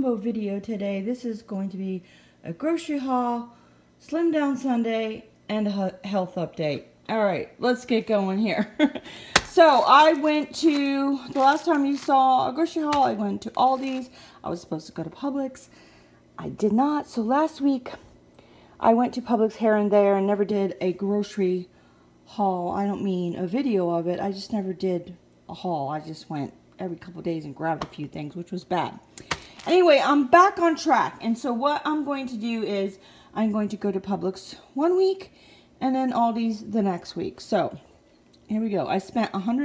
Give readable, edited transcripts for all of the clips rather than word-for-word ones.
combo video today. This is going to be a grocery haul, slim down Sunday, and a health update. All right, let's get going here. So I went to, the last time you saw a grocery haul, I went to Aldi's. I was supposed to go to Publix. I did not. So last week I went to Publix here and there and never did a grocery haul. I don't mean a video of it. I just never did a haul. I just went every couple days and grabbed a few things, which was bad. Anyway, I'm back on track. And so what I'm going to do is I'm going to go to Publix one week and then Aldi's the next week. So here we go. I spent around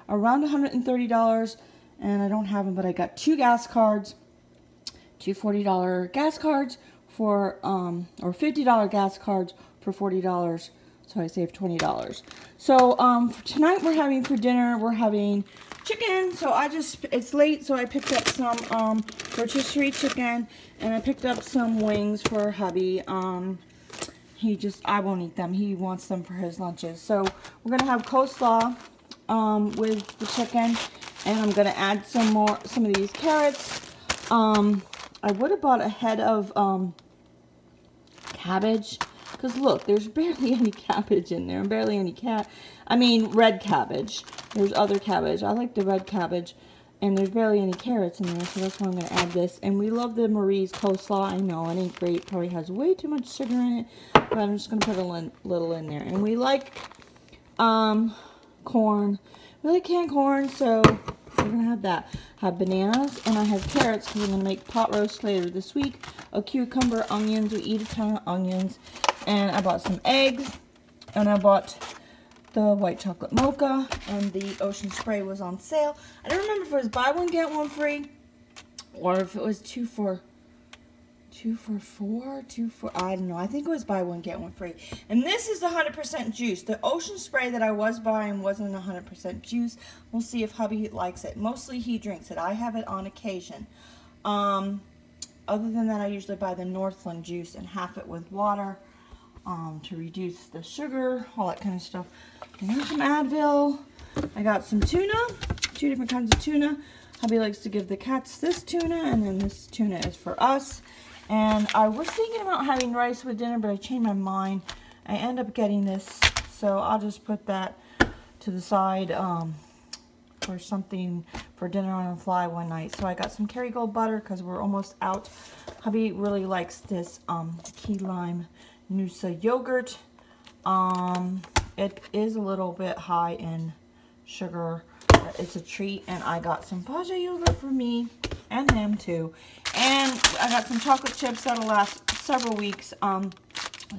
$130, and I don't have them, but I got two gas cards, two $40 gas cards for, or $50 gas cards for $40. So I saved $20. So for tonight we're having for dinner, we're having chicken. So it's late, so I picked up some rotisserie chicken, and I picked up some wings for hubby. I won't eat them. He wants them for his lunches. So we're gonna have coleslaw with the chicken, and I'm gonna add some of these carrots. I would have bought a head of cabbage, because look, there's barely any cabbage in there, and barely any red cabbage. There's other cabbage. I like the red cabbage, and there's barely any carrots in there, so that's why I'm going to add this. And we love the Marie's coleslaw. I know it ain't great, probably has way too much sugar in it, but I'm just going to put a little in there. And we like corn. We like canned corn, so we're going to have that. I have bananas, and I have carrots, because I'm going to make pot roast later this week. A cucumber, onions. We eat a ton of onions. And I bought some eggs, and I bought the white chocolate mocha, and the ocean spray was on sale. I don't remember if it was buy one get one free, or if it was two for four. I don't know. I think it was buy one get one free. And this is 100% juice. The ocean spray that I was buying wasn't 100% juice. We'll see if hubby likes it. Mostly he drinks it. I have it on occasion. Other than that, I usually buy the Northland juice and half it with water. To reduce the sugar, all that kind of stuff. And here's some Advil. I got some tuna, two different kinds of tuna. Hubby likes to give the cats this tuna, and then this tuna is for us. And I was thinking about having rice with dinner, but I changed my mind. I end up getting this, so I'll just put that to the side for something for dinner on the fly one night. So I got some Kerrygold butter because we're almost out. Hubby really likes this key lime Noosa yogurt. It is a little bit high in sugar, but it's a treat. And I got some Paja yogurt for me and him too. And I got some chocolate chips that'll last several weeks. I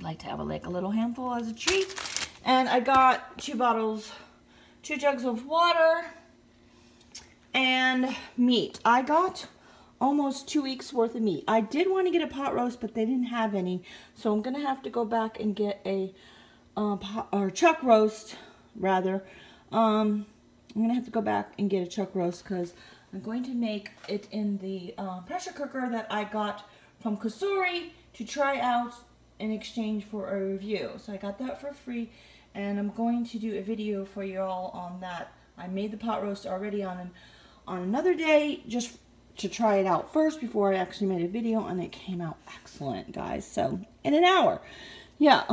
like to have a little handful as a treat. And I got two jugs of water and meat. I got almost 2 weeks worth of meat. I did want to get a pot roast, but they didn't have any, so I'm gonna have to go back and get a chuck roast rather. I'm gonna have to go back and get a chuck roast because I'm going to make it in the pressure cooker that I got from Kasuri to try out in exchange for a review. So I got that for free, and I'm going to do a video for you all on that. I made the pot roast already on another day, just to try it out first before I actually made a video, and it came out excellent, guys. So in an hour, yeah.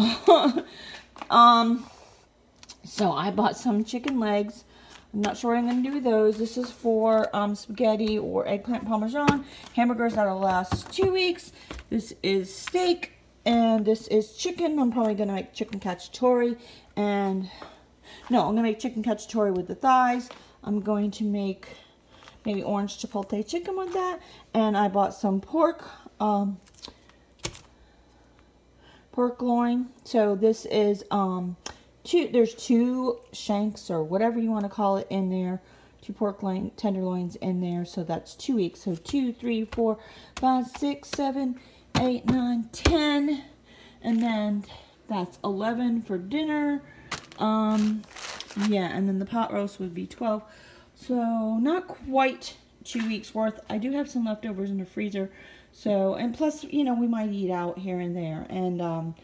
So I bought some chicken legs. I'm not sure what I'm going to do with those. This is for spaghetti or eggplant parmesan, hamburgers that'll last 2 weeks. This is steak, and this is chicken. I'm probably going to make chicken cacciatore, and no, I'm going to make chicken cacciatore with the thighs. I'm going to make maybe orange chipotle chicken with that. And I bought some pork loin. So this is there's two shanks or whatever you want to call it in there, two pork tenderloins in there. So that's 2 weeks. So 2, 3, 4, 5, 6, 7, 8, 9, 10, and then that's 11 for dinner. Yeah, and then the pot roast would be 12. So not quite 2 weeks worth. I do have some leftovers in the freezer. So, and plus, you know, we might eat out here and there. And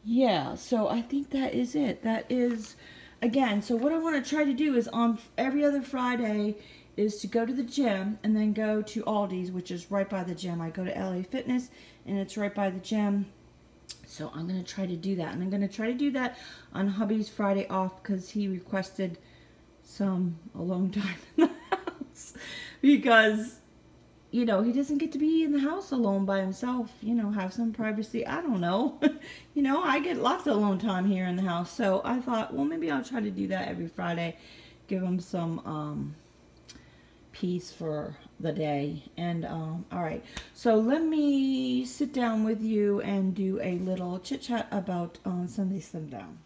yeah, so I think that is it. That is, again, so what I want to try to do is on every other Friday is to go to the gym and then go to Aldi's, which is right by the gym. I go to LA Fitness and it's right by the gym. So I'm going to try to do that. And I'm going to try to do that on hubby's Friday off because he requested some alone time in the house. Because, you know, he doesn't get to be in the house alone by himself. You know, have some privacy. I don't know. You know, I get lots of alone time here in the house. So I thought, well, maybe I'll try to do that every Friday. Give him some peace for the day. And all right, so let me sit down with you and do a little chit chat about Sunday Slim Down.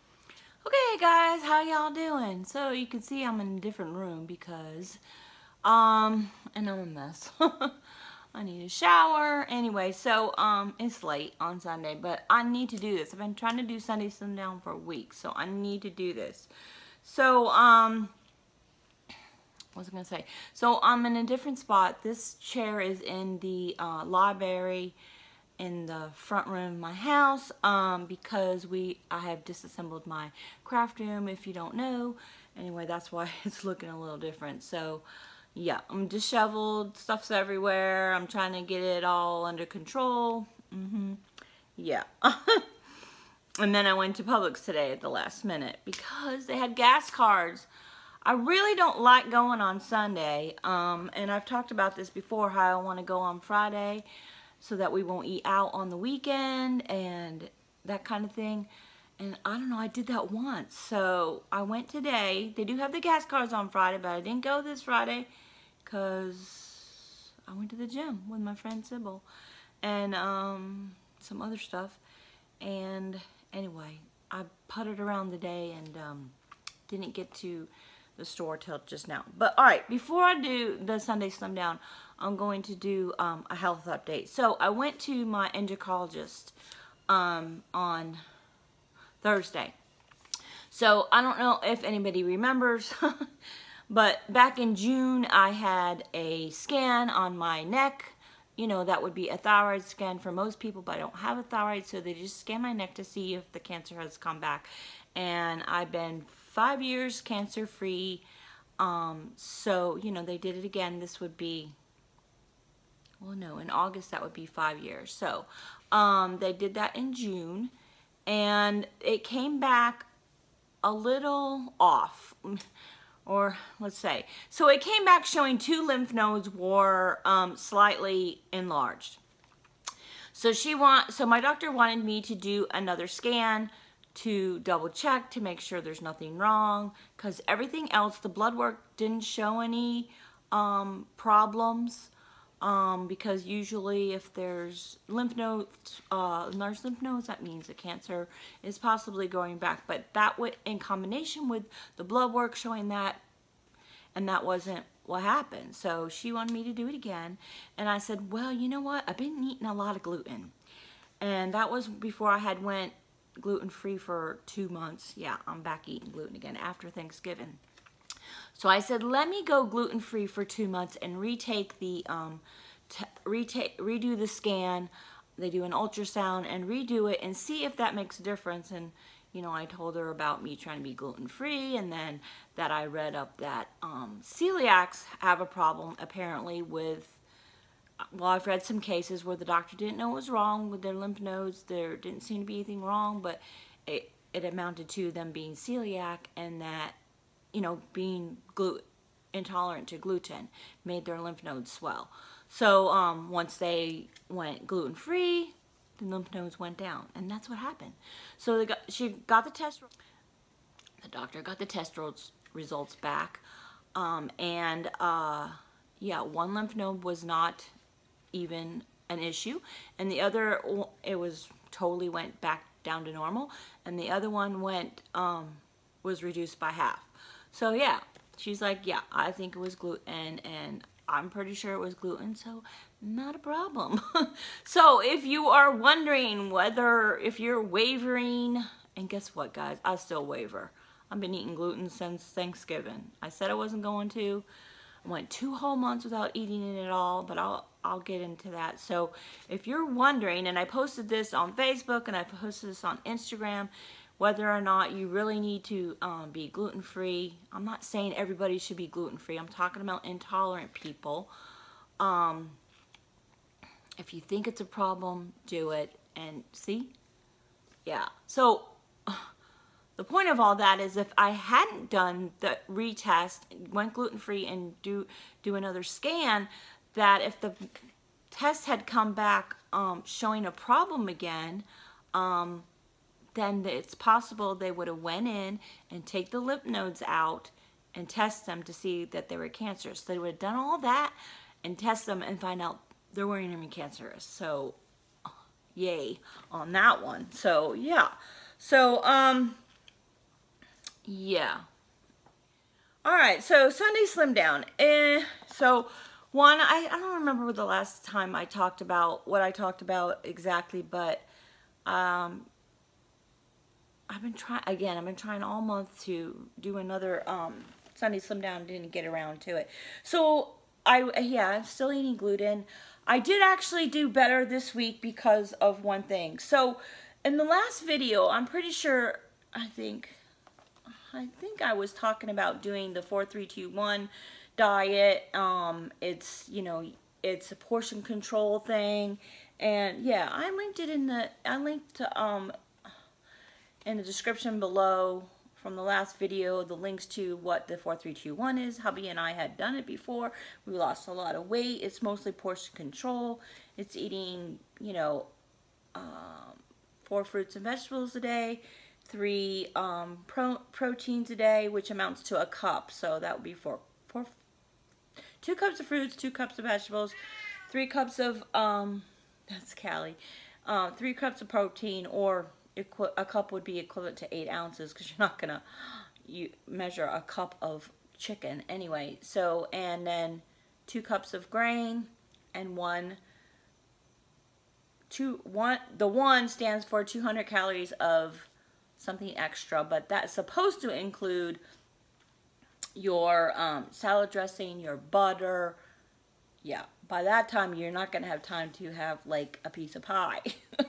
Okay guys, how y'all doing? So you can see I'm in a different room because and I'm a mess. I need a shower. Anyway, so it's late on Sunday, but I need to do this. I've been trying to do Sunday Slim Down for a week, so I need to do this. So what was I going to say? So I'm in a different spot. This chair is in the library in the front room of my house because I have disassembled my craft room, if you don't know. Anyway, that's why it's looking a little different. So yeah, I'm disheveled, stuff's everywhere. I'm trying to get it all under control. Yeah. And then I went to Publix today at the last minute because they had gas cards. I really don't like going on Sunday, and I've talked about this before, how I want to go on Friday so that we won't eat out on the weekend and that kind of thing. And I don't know, I did that once. So I went today. They do have the gas cards on Friday, but I didn't go this Friday because I went to the gym with my friend Sybil and some other stuff. And anyway, I puttered around the day and didn't get to the store till just now. But all right, before I do the Sunday Slim Down, I'm going to do a health update. So I went to my endocrinologist on Thursday. So I don't know if anybody remembers, but back in June I had a scan on my neck. You know, that would be a thyroid scan for most people, but I don't have a thyroid, so they just scan my neck to see if the cancer has come back. And I've been 5 years cancer-free, so, you know, they did it again. This would be, well, no, in August that would be 5 years. So, they did that in June, and it came back a little off, or let's say, so it came back showing 2 lymph nodes were slightly enlarged. So my doctor wanted me to do another scan to double check to make sure there's nothing wrong, because everything else, the blood work didn't show any problems, because usually if there's lymph nodes, enlarged lymph nodes, that means the cancer is possibly going back. But that would, in combination with the blood work showing that, and that wasn't what happened. So she wanted me to do it again, and I said, well, you know what, I've been eating a lot of gluten, and that was before I had went gluten-free for 2 months. Yeah, I'm back eating gluten again after Thanksgiving. So I said, let me go gluten-free for 2 months and retake the redo the scan. They do an ultrasound and redo it and see if that makes a difference. And you know, I told her about me trying to be gluten-free, and then that I read up that celiacs have a problem apparently with, well, I've read some cases where the doctor didn't know what was wrong with their lymph nodes. There didn't seem to be anything wrong, but it amounted to them being celiac, and that, you know, being intolerant to gluten made their lymph nodes swell. So once they went gluten-free, the lymph nodes went down, and that's what happened. So she got the test. The doctor got the test results back, yeah, one lymph node was not even an issue, and the other, it was totally went back down to normal, and the other one went was reduced by half. So yeah, she's like, yeah, I think it was gluten, and I'm pretty sure it was gluten, so not a problem. So if you are wondering if you're wavering, and guess what, guys, I still waver. I've been eating gluten since Thanksgiving. I said I wasn't going to. I went 2 whole months without eating it at all, but I'll get into that. So if you're wondering, and I posted this on Facebook and I posted this on Instagram, whether or not you really need to be gluten-free. I'm not saying everybody should be gluten-free. I'm talking about intolerant people. If you think it's a problem, do it. And see? Yeah. So the point of all that is, if I hadn't done the retest, went gluten-free, and do another scan, that if the test had come back showing a problem again, then it's possible they would have went in and take the lymph nodes out and test them to see that they were cancerous. They would have done all that and test them and find out they weren't even cancerous. So yay on that one. So yeah. So yeah. All right, so Sunday Slim Down. So one, I don't remember the last time I talked about what I talked about exactly, but I've been trying all month to do another Sunday Slim Down. Didn't get around to it. So I'm still eating gluten. I did actually do better this week because of one thing. So in the last video, I'm pretty sure, I think I was talking about doing the 4-3-2-1 diet. It's, you know, it's a portion control thing, and yeah, I linked it in the description below from the last video, the links to what the 4-3-2-1 is. Hubby and I had done it before. We lost a lot of weight. It's mostly portion control. It's eating, you know, 4 fruits and vegetables a day, 3 proteins a day, which amounts to a cup. So that would be 2 cups of fruits, 2 cups of vegetables, 3 cups of that's Callie, 3 cups of protein, or a cup would be equivalent to 8 ounces, because you're not gonna measure a cup of chicken anyway. So, and then 2 cups of grain, and the one stands for 200 calories of something extra, but that's supposed to include your salad dressing, your butter. Yeah, by that time you're not going to have time to have like a piece of pie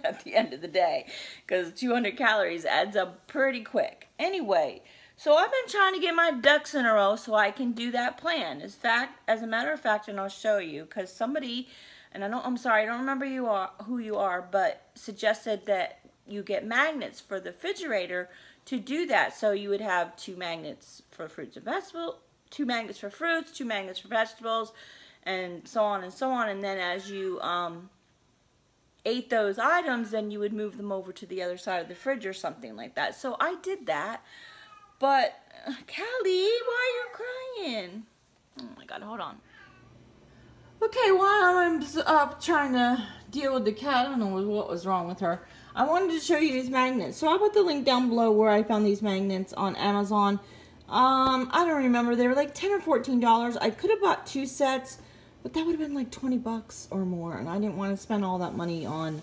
at the end of the day, because 200 calories adds up pretty quick. Anyway, so I've been trying to get my ducks in a row so I can do that plan. As a matter of fact, and I'll show you, because somebody, and I'm sorry, I don't remember who you are, but suggested that you get magnets for the refrigerator to do that. So you would have 2 magnets for fruits and vegetables, 2 magnets for fruits, 2 magnets for vegetables, and so on and so on. And then as you ate those items, then you would move them over to the other side of the fridge or something like that. So I did that. But Callie, why are you crying? Oh my God, hold on. Okay, while I'm trying to deal with the cat, I don't know what was wrong with her, I wanted to show you these magnets. So I'll put the link down below where I found these magnets on Amazon. I don't remember. They were like $10 or $14. I could have bought 2 sets, but that would have been like 20 bucks or more, and I didn't want to spend all that money on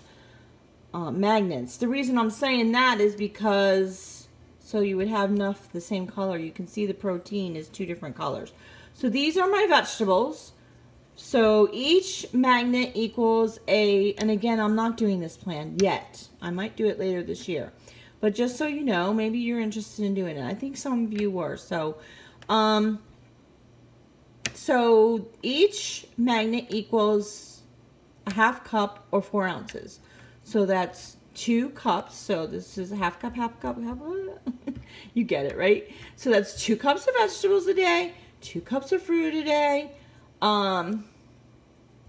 magnets. The reason I'm saying that is because so you would have enough the same color. You can see the protein is 2 different colors. So these are my vegetables. So each magnet equals and again, I'm not doing this plan yet. I might do it later this year. But just so you know, maybe you're interested in doing it. I think some of you were. So, so each magnet equals a half cup or 4 ounces. So that's 2 cups. So this is a half cup, half cup, half cup. You get it, right? So that's 2 cups of vegetables a day, 2 cups of fruit a day,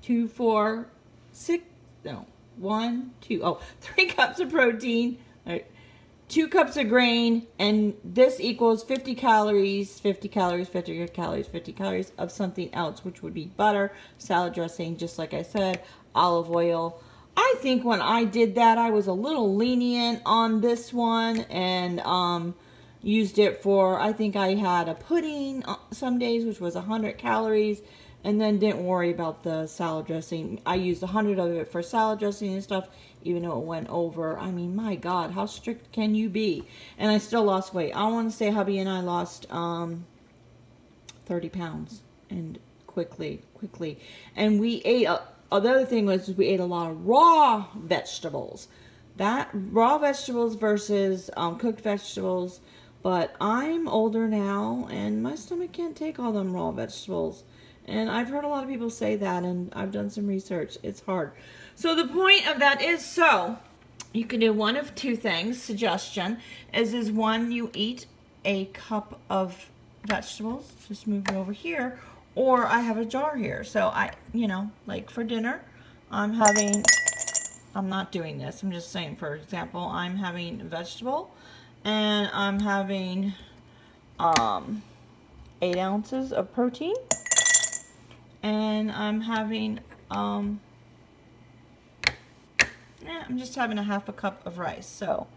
2, 4, 6, no, 1, 2, 3 cups of protein, right, 2 cups of grain, and this equals 50 calories, 50 calories, 50 calories, 50 calories of something else, which would be butter, salad dressing, just like I said, olive oil. I think when I did that, I was a little lenient on this one, and used it for, I think I had a pudding some days, which was 100 calories, and then didn't worry about the salad dressing. I used 100 of it for salad dressing and stuff, even though it went over. I mean, my God, how strict can you be? And I still lost weight. I want to say hubby and I lost 30 pounds, and quickly. And we ate, the other thing was we ate a lot of raw vegetables. that raw vegetables versus cooked vegetables. But I'm older now, and my stomach can't take all them raw vegetables. And I've heard a lot of people say that, and I've done some research. It's hard. So the point of that is, so you can do one of two things. Suggestion is one, you eat a cup of vegetables. Just move it over here. Or I have a jar here. So I, you know, like for dinner, I'm not doing this. I'm just saying, for example, I'm having a vegetable, and I'm having 8 ounces of protein, and I'm having I'm just having a half a cup of rice, so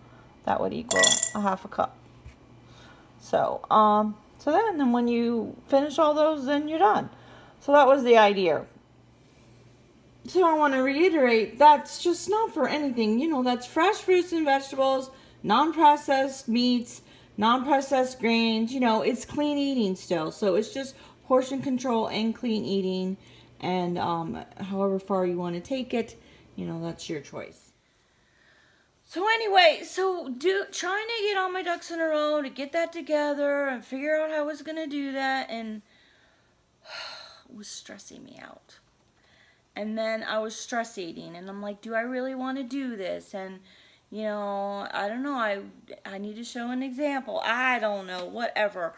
that would equal a half a cup. So so then when you finish all those, then you're done. So that was the idea. So I want to reiterate, that's just not for anything. You know, that's fresh fruits and vegetables, non-processed meats, non-processed grains. You know, it's clean eating still. So it's just portion control and clean eating. And however far you want to take it, you know, that's your choice. So anyway, trying to get all my ducks in a row to get that together and figure out how I was going to do that, and it was stressing me out. And then I was stress eating, and I'm like, do I really want to do this? And, you know, I don't know, I need to show an example. I don't know, whatever.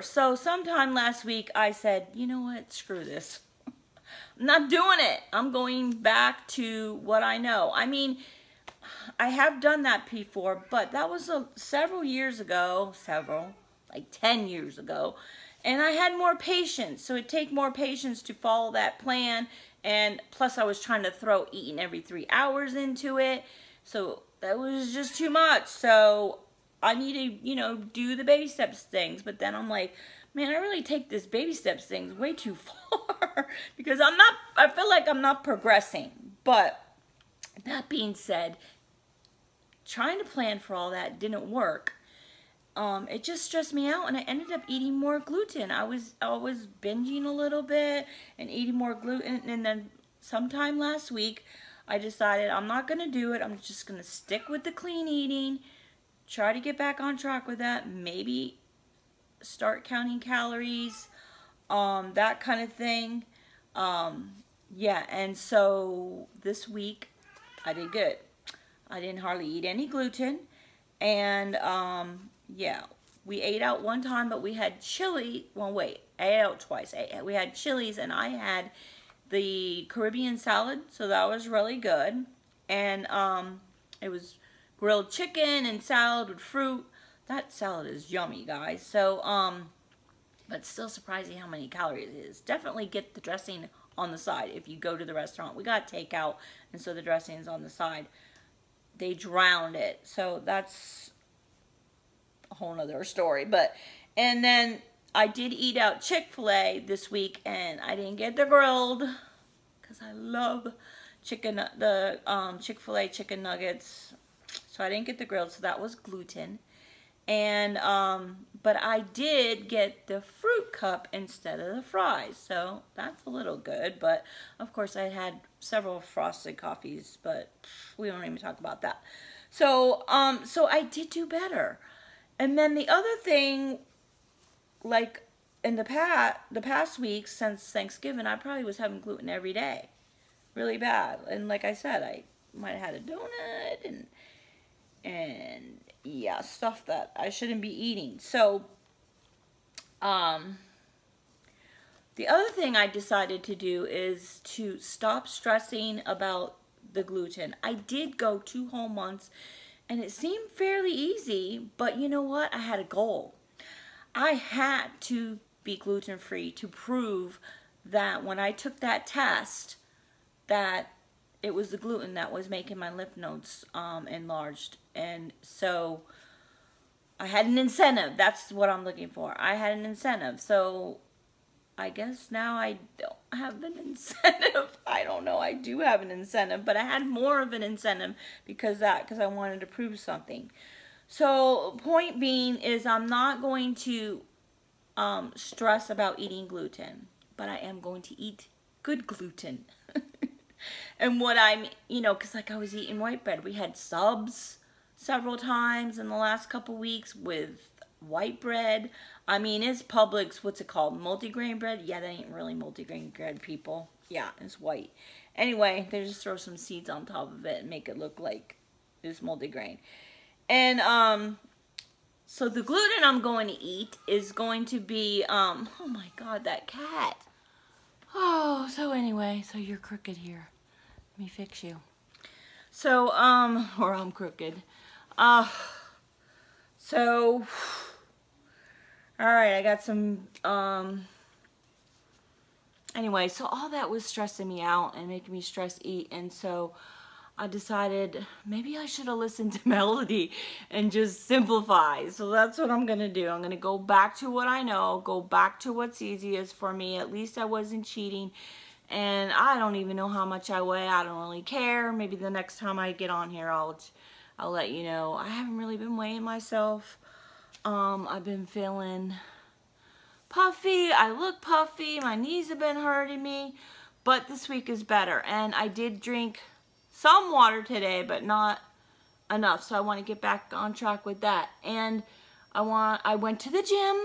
So sometime last week, I said, you know what, screw this. I'm not doing it. I'm going back to what I know. I mean, I have done that before, but that was several years ago, like 10 years ago. And I had more patience, so it'd take more patience to follow that plan. And plus I was trying to throw eating every 3 hours into it. So that was just too much. So I need to, you know, do the baby steps things. But then I'm like, man, I really take this baby steps things way too far. Because I feel like I'm not progressing. But that being said, trying to plan for all that didn't work. It just stressed me out, and I ended up eating more gluten. I was binging a little bit and eating more gluten, and then sometime last week I decided I'm not going to do it. I'm just going to stick with the clean eating, try to get back on track with that, maybe start counting calories, that kind of thing. Yeah, and so this week I did good. I didn't hardly eat any gluten, and yeah, we ate out one time, but we had chili. Well, wait, I ate out twice. We had chilies, and I had the Caribbean salad, so that was really good. And it was grilled chicken and salad with fruit. That salad is yummy, guys. So, but still surprising how many calories it is. Definitely get the dressing on the side if you go to the restaurant. We got takeout, and so the dressing is on the side. They drowned it, so that's a whole nother story. But, and then I did eat out Chick-fil-A this week, and I didn't get the grilled because I love Chick-fil-A chicken nuggets. So I didn't get the grilled, so that was gluten. And but I did get the fruit cup instead of the fries, so that's a little good. But of course I had several frosted coffees, but we don't even talk about that. So so I did do better. And then the other thing, like in the past weeks since Thanksgiving, I probably was having gluten every day, really bad. And like I said, I might have had a donut and yeah, stuff that I shouldn't be eating. So the other thing I decided to do is to stop stressing about the gluten. I did go 2 whole months, and it seemed fairly easy, but you know what? I had a goal. I had to be gluten-free to prove that when I took that test, that it was the gluten that was making my lymph nodes enlarged. And so I had an incentive. That's what I'm looking for. I had an incentive. So I guess now I don't have an incentive. I don't know. I do have an incentive, but I had more of an incentive because I wanted to prove something. So point being is I'm not going to stress about eating gluten, but I am going to eat good gluten. And what I'm, you know, because like I was eating white bread. We had subs several times in the last couple weeks with white bread. I mean, it's Publix, what's it called? Multigrain bread? Yeah, that ain't really multigrain bread, people. Yeah, it's white. Anyway, they just throw some seeds on top of it and make it look like it's multigrain. And, so the gluten I'm going to eat is going to be, oh my God, that cat. Oh, so anyway, so you're crooked here. Let me fix you. So, or I'm crooked. So, alright, I got some, anyway, so all that was stressing me out and making me stress eat, and so I decided maybe I should have listened to Melody and just simplify. So that's what I'm going to do. I'm going to go back to what I know, go back to what's easiest for me. At least I wasn't cheating, and I don't even know how much I weigh. I don't really care. Maybe the next time I get on here, I'll let you know. I haven't really been weighing myself. I've been feeling puffy. I look puffy. My knees have been hurting me, but this week is better. And I did drink some water today, but not enough. So I want to get back on track with that. And I went to the gym.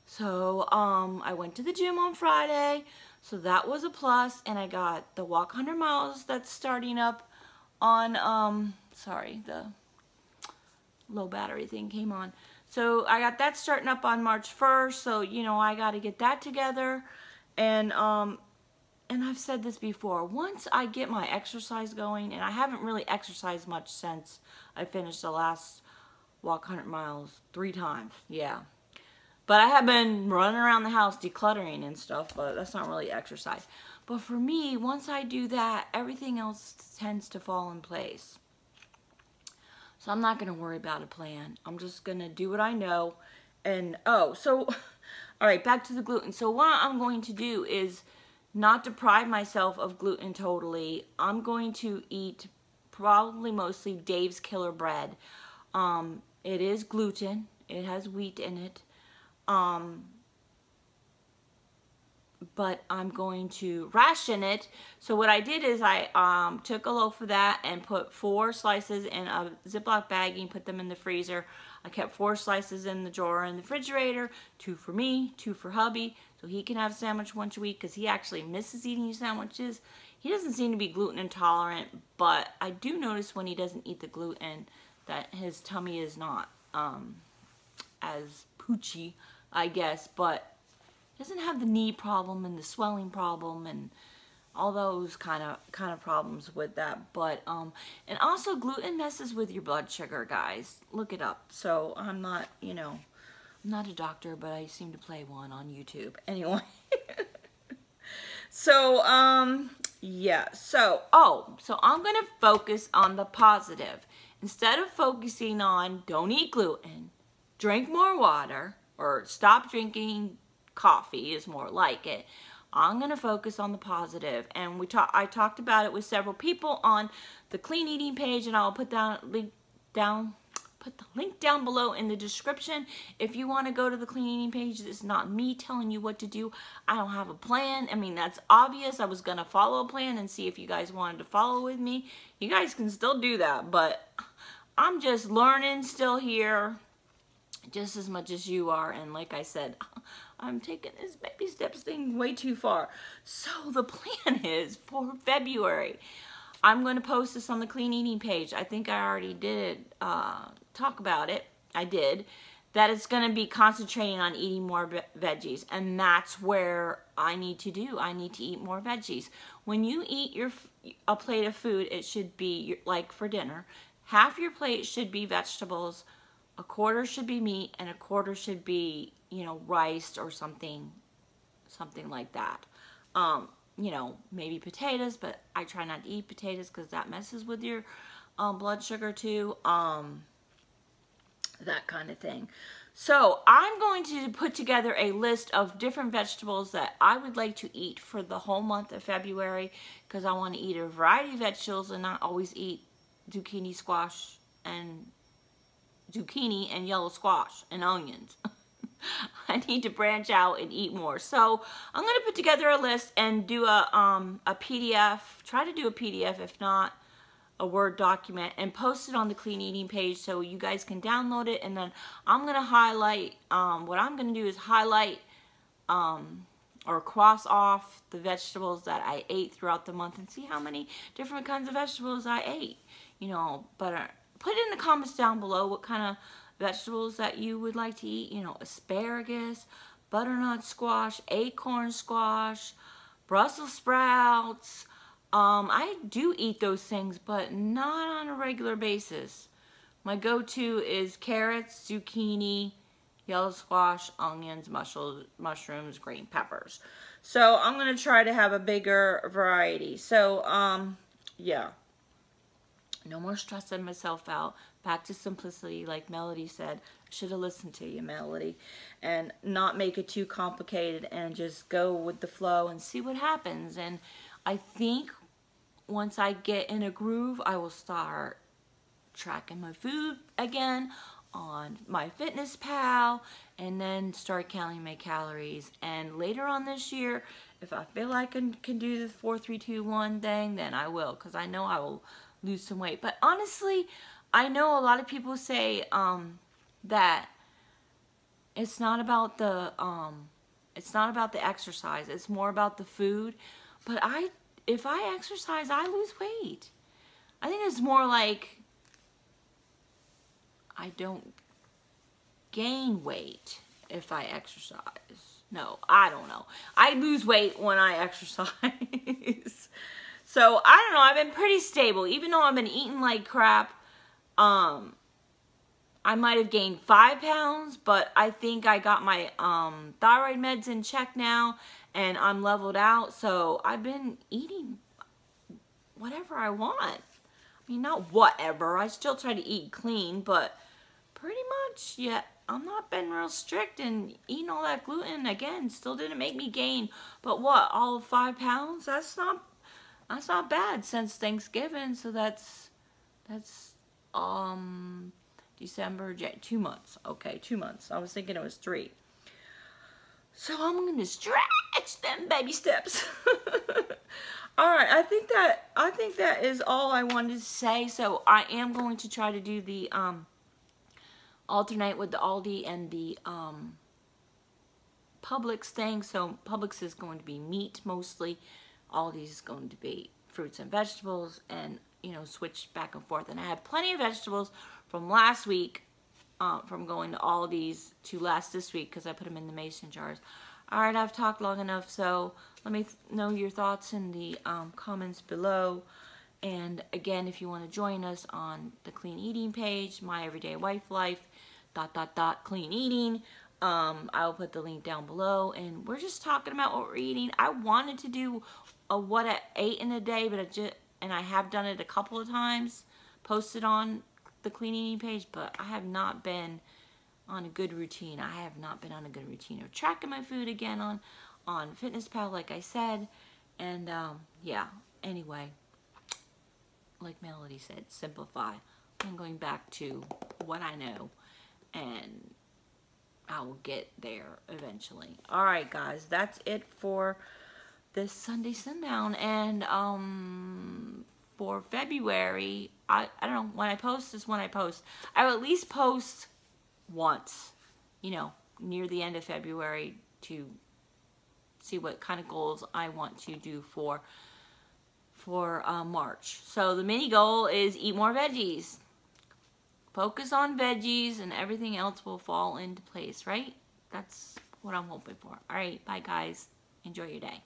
So I went to the gym on Friday. So that was a plus. And I got the walk 100 miles that's starting up on sorry, the low battery thing came on. So I got that starting up on March 1st. So, you know, I got to get that together. And I've said this before, once I get my exercise going, and I haven't really exercised much since I finished the last walk 100 miles 3 times, yeah. But I have been running around the house decluttering and stuff, but that's not really exercise. But for me, once I do that, everything else tends to fall in place. So I'm not going to worry about a plan. I'm just going to do what I know. And, oh, so, all right, back to the gluten. So what I'm going to do is not deprive myself of gluten totally. I'm going to eat probably mostly Dave's Killer Bread. It is gluten. It has wheat in it. But I'm going to ration it. So what I did is I took a loaf of that and put 4 slices in a Ziploc baggie and put them in the freezer. I kept 4 slices in the drawer in the refrigerator, 2 for me, 2 for hubby, so he can have a sandwich once a week because he actually misses eating sandwiches. He doesn't seem to be gluten intolerant, but I do notice when he doesn't eat the gluten that his tummy is not as poochy, I guess, but doesn't have the knee problem and the swelling problem and all those kind of problems with that. But and also gluten messes with your blood sugar, guys. Look it up. So I'm not, you know, I'm not a doctor, but I seem to play one on YouTube. Anyway. So yeah. So so I'm going to focus on the positive. Instead of focusing on don't eat gluten, drink more water, or stop drinking coffee is more like it. I'm going to focus on the positive, and I talked about it with several people on the clean eating page, and I'll put the link down below in the description if you want to go to the clean eating page. It's not me telling you what to do. I don't have a plan. I mean, that's obvious. I was going to follow a plan and see if you guys wanted to follow with me. You guys can still do that, but I'm just learning still here just as much as you are, and like I said, I'm taking this baby steps thing way too far. So the plan is for February, I'm going to post this on the clean eating page. I think I already did talk about it. I did. That it's going to be concentrating on eating more veggies, and that's where I need to do. I need to eat more veggies. When you eat a plate of food, it should be like for dinner. Half your plate should be vegetables, a quarter should be meat, and a quarter should be, you know, rice or something like that. You know, maybe potatoes, but I try not to eat potatoes because that messes with your blood sugar too. That kind of thing. So I'm going to put together a list of different vegetables that I would like to eat for the whole month of February, because I want to eat a variety of vegetables and not always eat zucchini, squash, and zucchini and yellow squash and onions. I I need to branch out and eat more. So I'm going to put together a list and do a PDF, try to do a PDF, if not a Word document, and post it on the Clean Eating page so you guys can download it. And then I'm going to highlight, what I'm going to do is highlight or cross off the vegetables that I ate throughout the month and see how many different kinds of vegetables I ate. You know, but put in the comments down below what kind of vegetables that you would like to eat. You know, asparagus, butternut squash, acorn squash, Brussels sprouts. I do eat those things, but not on a regular basis. My go-to is carrots, zucchini, yellow squash, onions, mushrooms, green peppers. So I'm going to try to have a bigger variety. So, yeah. No more stressing myself out. Back to simplicity, like Melody said. I should have listened to you, Melody. And not make it too complicated and just go with the flow and see what happens. And I think once I get in a groove, I will start tracking my food again on my MyFitnessPal, and then start counting my calories. And later on this year, if I feel like I can do the 4-3-2-1 thing, then I will, because I know I will lose some weight. But honestly, I know a lot of people say that it's not about the exercise, it's more about the food. But if I exercise, I lose weight. I think it's more like I don't gain weight if I exercise. No, I don't know. I lose weight when I exercise. So, I don't know. I've been pretty stable. Even though I've been eating like crap, I might have gained 5 pounds, but I think I got my thyroid meds in check now, and I'm leveled out. So, I've been eating whatever I want. I mean, not whatever. I still try to eat clean, but pretty much, yeah, I'm not been real strict, and eating all that gluten, again, still didn't make me gain, but what, all of 5 pounds? That's not bad since Thanksgiving. So that's December, 2 months. Okay, 2 months. I was thinking it was 3. So I'm gonna stretch them baby steps. All right, I think that is all I wanted to say. So I am going to try to do the alternate with the Aldi and the Publix thing. So Publix is going to be meat mostly. Aldi is going to be fruits and vegetables, and you know, switch back and forth. And I had plenty of vegetables from last week, from going to Aldi's to this week, because I put them in the mason jars. All right, I've talked long enough, so let me know your thoughts in the comments below. And again, if you want to join us on the Clean Eating page, My Everyday Wife Life, .. Clean Eating, I'll put the link down below. And we're just talking about what we're eating. I wanted to do a what I ate in a day, but I have done it a couple of times, posted on the Clean Eating page, but I have not been on a good routine. I have not been on a good routine of tracking my food again on MyFitnessPal, like I said. And yeah, anyway, like Melody said, simplify. I'm going back to what I know, and I will get there eventually. All right, guys, that's it for this Sunday Sundown. And for February, I don't know, when I post is when I post. I will at least post once, you know, near the end of February, to see what kind of goals I want to do for March. So the mini goal is eat more veggies. Focus on veggies, and everything else will fall into place, right? That's what I'm hoping for. All right, bye guys. Enjoy your day.